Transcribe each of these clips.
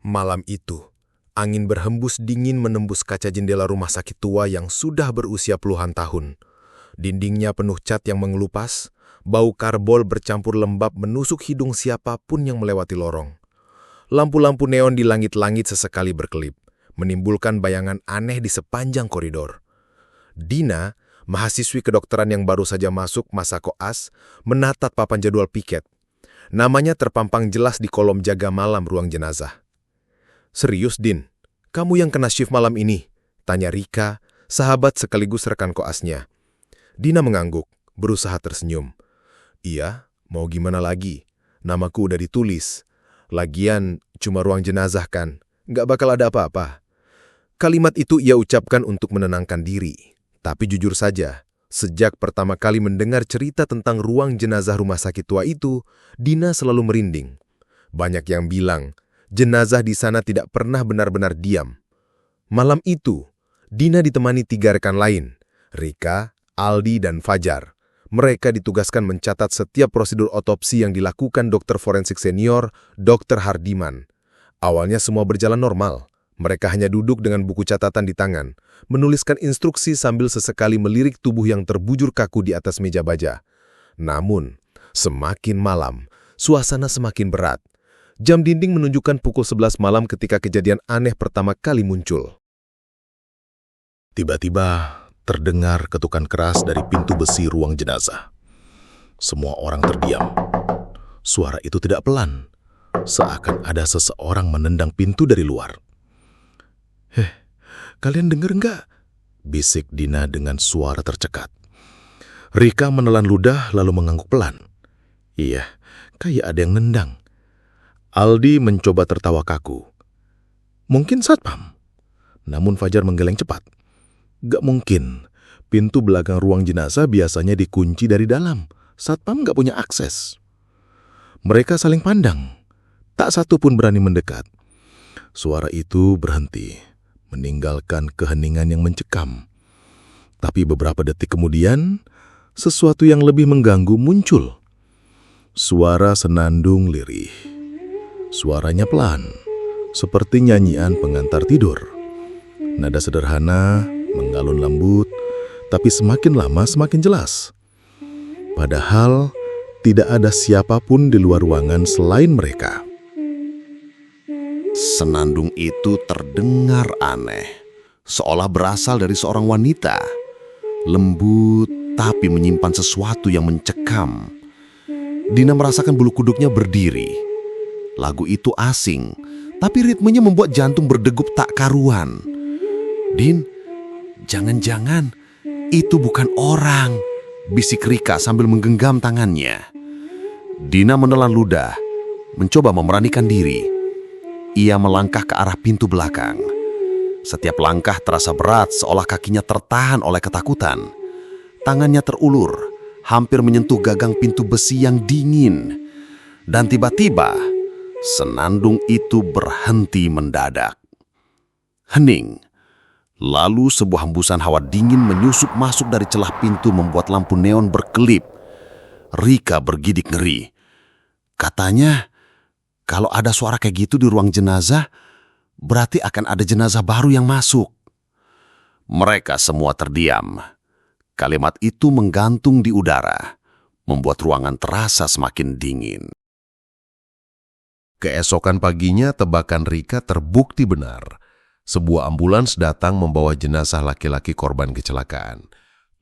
Malam itu, angin berhembus dingin menembus kaca jendela rumah sakit tua yang sudah berusia puluhan tahun. Dindingnya penuh cat yang mengelupas, bau karbol bercampur lembab menusuk hidung siapapun yang melewati lorong. Lampu-lampu neon di langit-langit sesekali berkelip, menimbulkan bayangan aneh di sepanjang koridor. Dina, mahasiswi kedokteran yang baru saja masuk masa koas, menatap papan jadwal piket. Namanya terpampang jelas di kolom jaga malam ruang jenazah. "Serius, Din? Kamu yang kena shift malam ini?" tanya Rika, sahabat sekaligus rekan koasnya. Dina mengangguk, berusaha tersenyum. "Iya, mau gimana lagi? Namaku udah ditulis. Lagian, cuma ruang jenazah kan, nggak bakal ada apa-apa." Kalimat itu ia ucapkan untuk menenangkan diri. Tapi jujur saja, sejak pertama kali mendengar cerita tentang ruang jenazah rumah sakit tua itu, Dina selalu merinding. Banyak yang bilang, jenazah di sana tidak pernah benar-benar diam. Malam itu, Dina ditemani 3 rekan lain, Rika, Aldi, dan Fajar. Mereka ditugaskan mencatat setiap prosedur otopsi yang dilakukan dokter forensik senior, Dr. Hardiman. Awalnya semua berjalan normal. Mereka hanya duduk dengan buku catatan di tangan, menuliskan instruksi sambil sesekali melirik tubuh yang terbujur kaku di atas meja baja. Namun, semakin malam, suasana semakin berat. Jam dinding menunjukkan pukul 11 malam ketika kejadian aneh pertama kali muncul. Tiba-tiba terdengar ketukan keras dari pintu besi ruang jenazah. Semua orang terdiam. Suara itu tidak pelan, seakan ada seseorang menendang pintu dari luar. Kalian dengar nggak?" bisik Dina dengan suara tercekat. Rika menelan ludah lalu mengangguk pelan. "Iya, kayak ada yang nendang." Aldi mencoba tertawa kaku. "Mungkin satpam." Namun Fajar menggeleng cepat. "Gak mungkin. Pintu belakang ruang jenazah biasanya dikunci dari dalam. Satpam gak punya akses." Mereka saling pandang. Tak satu pun berani mendekat. Suara itu berhenti, meninggalkan keheningan yang mencekam. Tapi beberapa detik kemudian, sesuatu yang lebih mengganggu muncul. Suara senandung lirih. Suaranya pelan, seperti nyanyian pengantar tidur. Nada sederhana, mengalun lembut, tapi semakin lama semakin jelas. Padahal, tidak ada siapapun di luar ruangan selain mereka. Senandung itu terdengar aneh, seolah berasal dari seorang wanita. Lembut, tapi menyimpan sesuatu yang mencekam. Dina merasakan bulu kuduknya berdiri. Lagu itu asing, tapi ritmenya membuat jantung berdegup tak karuan. "Din, jangan-jangan itu bukan orang," bisik Rika sambil menggenggam tangannya. Dina menelan ludah, mencoba memberanikan diri. Ia melangkah ke arah pintu belakang. Setiap langkah terasa berat, seolah kakinya tertahan oleh ketakutan. Tangannya terulur, hampir menyentuh gagang pintu besi yang dingin. Dan tiba-tiba, senandung itu berhenti mendadak. Hening. Lalu sebuah hembusan hawa dingin menyusup masuk dari celah pintu membuat lampu neon berkelip. Rika bergidik ngeri. Katanya, kalau ada suara kayak gitu di ruang jenazah, berarti akan ada jenazah baru yang masuk. Mereka semua terdiam. Kalimat itu menggantung di udara, membuat ruangan terasa semakin dingin. Keesokan paginya tebakan Rika terbukti benar. Sebuah ambulans datang membawa jenazah laki-laki korban kecelakaan.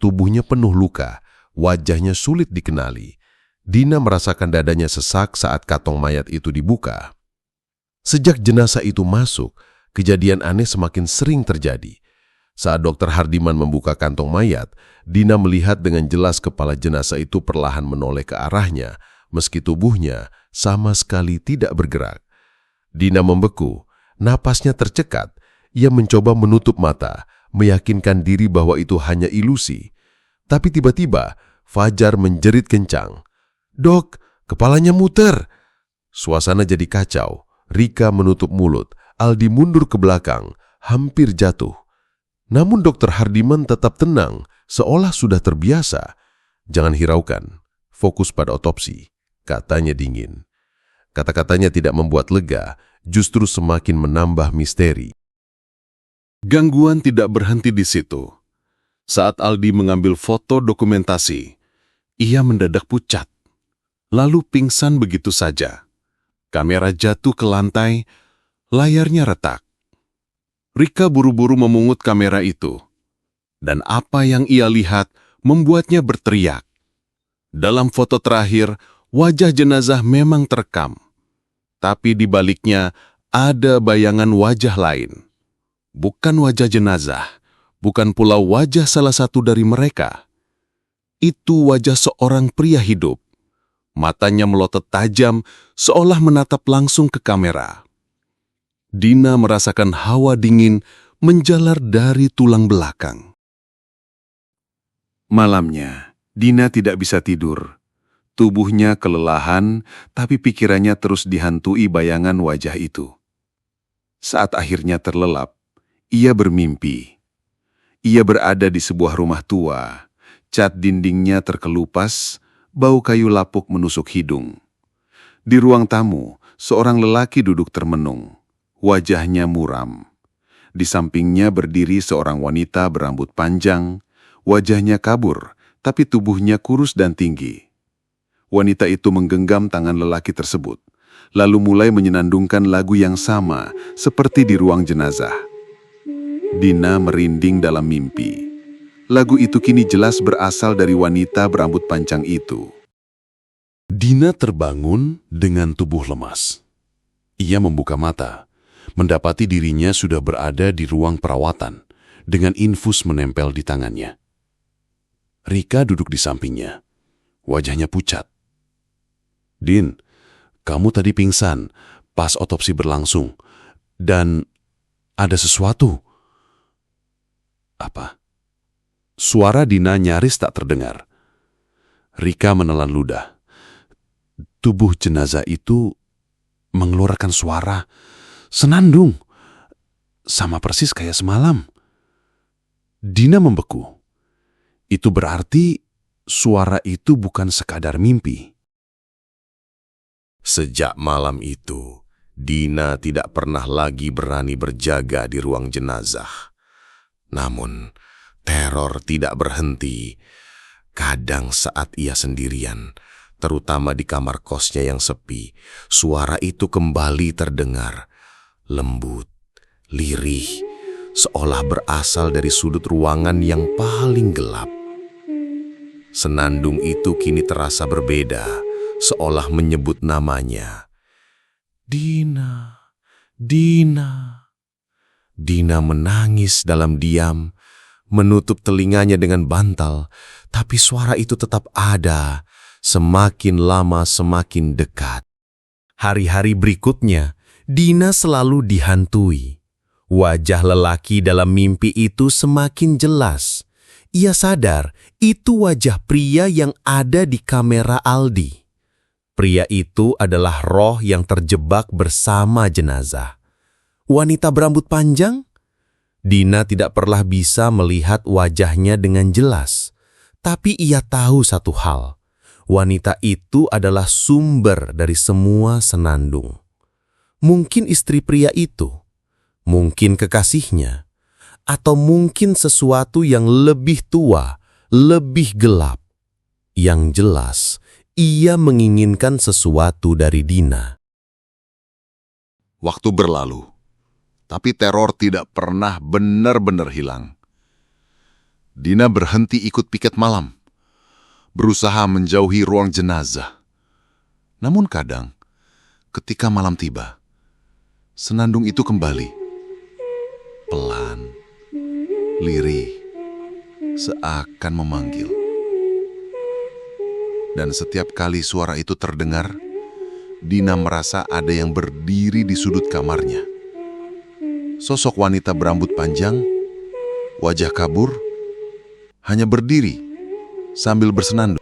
Tubuhnya penuh luka, wajahnya sulit dikenali. Dina merasakan dadanya sesak saat kantong mayat itu dibuka. Sejak jenazah itu masuk, kejadian aneh semakin sering terjadi. Saat Dr. Hardiman membuka kantong mayat, Dina melihat dengan jelas kepala jenazah itu perlahan menoleh ke arahnya, meski tubuhnya sama sekali tidak bergerak. Dina membeku, napasnya tercekat. Ia mencoba menutup mata, meyakinkan diri bahwa itu hanya ilusi. Tapi tiba-tiba, Fajar menjerit kencang. "Dok, kepalanya muter!" Suasana jadi kacau. Rika menutup mulut, Aldi mundur ke belakang, hampir jatuh. Namun Dr. Hardiman tetap tenang, seolah sudah terbiasa. "Jangan hiraukan, fokus pada otopsi," katanya dingin. Kata-katanya tidak membuat lega, justru semakin menambah misteri. Gangguan tidak berhenti di situ. Saat Aldi mengambil foto dokumentasi, ia mendadak pucat, lalu pingsan begitu saja. Kamera jatuh ke lantai, layarnya retak. Rika buru-buru memungut kamera itu, dan apa yang ia lihat membuatnya berteriak. Dalam foto terakhir, wajah jenazah memang terekam, tapi di baliknya ada bayangan wajah lain. Bukan wajah jenazah, bukan pula wajah salah satu dari mereka. Itu wajah seorang pria hidup. Matanya melotot tajam, seolah menatap langsung ke kamera. Dina merasakan hawa dingin menjalar dari tulang belakang. Malamnya, Dina tidak bisa tidur. Tubuhnya kelelahan, tapi pikirannya terus dihantui bayangan wajah itu. Saat akhirnya terlelap, ia bermimpi. Ia berada di sebuah rumah tua, cat dindingnya terkelupas, bau kayu lapuk menusuk hidung. Di ruang tamu, seorang lelaki duduk termenung, wajahnya muram. Di sampingnya berdiri seorang wanita berambut panjang, wajahnya kabur, tapi tubuhnya kurus dan tinggi. Wanita itu menggenggam tangan lelaki tersebut, lalu mulai menyenandungkan lagu yang sama seperti di ruang jenazah. Dina merinding dalam mimpi. Lagu itu kini jelas berasal dari wanita berambut panjang itu. Dina terbangun dengan tubuh lemas. Ia membuka mata, mendapati dirinya sudah berada di ruang perawatan, dengan infus menempel di tangannya. Rika duduk di sampingnya. Wajahnya pucat. "Din, kamu tadi pingsan pas otopsi berlangsung, dan ada sesuatu." "Apa?" Suara Dina nyaris tak terdengar. Rika menelan ludah. Tubuh jenazah itu mengeluarkan suara, senandung, sama persis kayak semalam. Dina membeku. Itu berarti suara itu bukan sekadar mimpi. Sejak malam itu, Dina tidak pernah lagi berani berjaga di ruang jenazah. Namun, teror tidak berhenti. Kadang saat ia sendirian, terutama di kamar kosnya yang sepi, suara itu kembali terdengar. Lembut, lirih, seolah berasal dari sudut ruangan yang paling gelap. Senandung itu kini terasa berbeda, seolah menyebut namanya. Dina, Dina. Dina menangis dalam diam, menutup telinganya dengan bantal, tapi suara itu tetap ada, semakin lama semakin dekat. Hari-hari berikutnya, Dina selalu dihantui. Wajah lelaki dalam mimpi itu semakin jelas. Ia sadar itu wajah pria yang ada di kamera Aldi. Pria itu adalah roh yang terjebak bersama jenazah. Wanita berambut panjang? Dina tidak pernah bisa melihat wajahnya dengan jelas. Tapi ia tahu satu hal. Wanita itu adalah sumber dari semua senandung. Mungkin istri pria itu, mungkin kekasihnya, atau mungkin sesuatu yang lebih tua, lebih gelap. Yang jelas, ia menginginkan sesuatu dari Dina. Waktu berlalu, tapi teror tidak pernah benar-benar hilang. Dina berhenti ikut piket malam, berusaha menjauhi ruang jenazah. Namun kadang, ketika malam tiba, senandung itu kembali. Pelan, lirih, seakan memanggil. Dan setiap kali suara itu terdengar, Dina merasa ada yang berdiri di sudut kamarnya. Sosok wanita berambut panjang, wajah kabur, hanya berdiri sambil bersenandung.